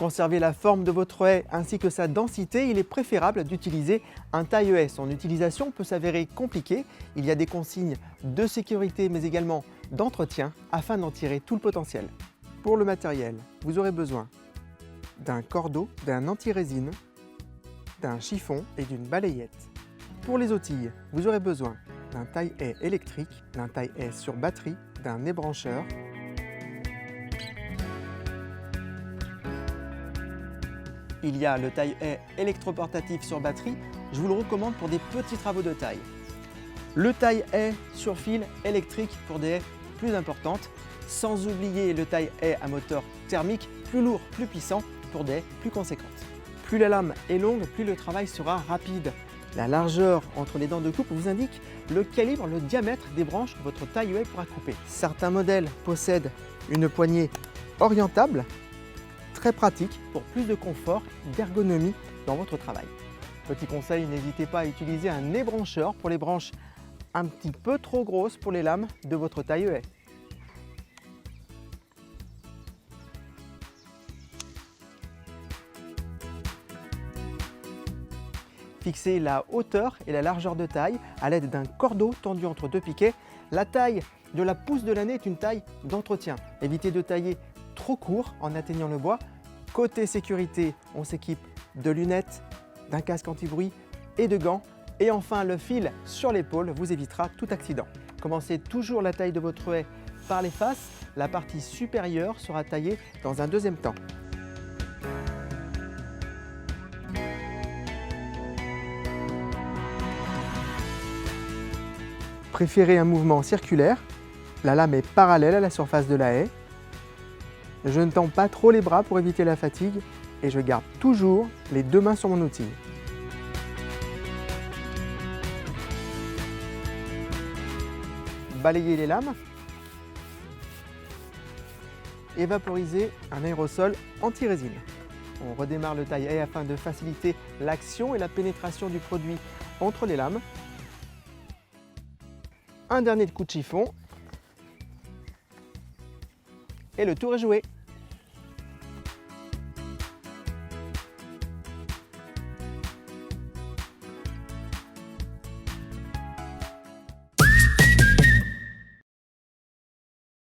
conserver la forme de votre haie ainsi que sa densité, il est préférable d'utiliser un taille-haie. Son utilisation peut s'avérer compliquée. Il y a des consignes de sécurité mais également d'entretien afin d'en tirer tout le potentiel. Pour le matériel, vous aurez besoin d'un cordeau, d'un anti-résine, d'un chiffon et d'une balayette. Pour les outilles, vous aurez besoin d'un taille-haie électrique, d'un taille-haie sur batterie, d'un ébrancheur, il y a le taille-haie électroportatif sur batterie, je vous le recommande pour des petits travaux de taille. Le taille-haie sur fil électrique pour des haies plus importantes, sans oublier le taille-haie à moteur thermique, plus lourd, plus puissant pour des haies plus conséquentes. Plus la lame est longue, plus le travail sera rapide. La largeur entre les dents de coupe vous indique le calibre, le diamètre des branches que votre taille-haie pourra couper. Certains modèles possèdent une poignée orientable, très pratique pour plus de confort, d'ergonomie dans votre travail. Petit conseil, n'hésitez pas à utiliser un ébrancheur pour les branches un petit peu trop grosses pour les lames de votre taille-haie. Fixez la hauteur et la largeur de taille à l'aide d'un cordeau tendu entre deux piquets. La taille de la pousse de l'année est une taille d'entretien. Évitez de tailler trop court en atteignant le bois. Côté sécurité, on s'équipe de lunettes, d'un casque anti-bruit et de gants. Et enfin, le fil sur l'épaule vous évitera tout accident. Commencez toujours la taille de votre haie par les faces. La partie supérieure sera taillée dans un deuxième temps. Préférez un mouvement circulaire. La lame est parallèle à la surface de la haie. Je ne tends pas trop les bras pour éviter la fatigue et je garde toujours les deux mains sur mon outil. Balayez les lames et vaporisez un aérosol anti-résine. On redémarre le taille-haie afin de faciliter l'action et la pénétration du produit entre les lames. Un dernier coup de chiffon et le tour est joué.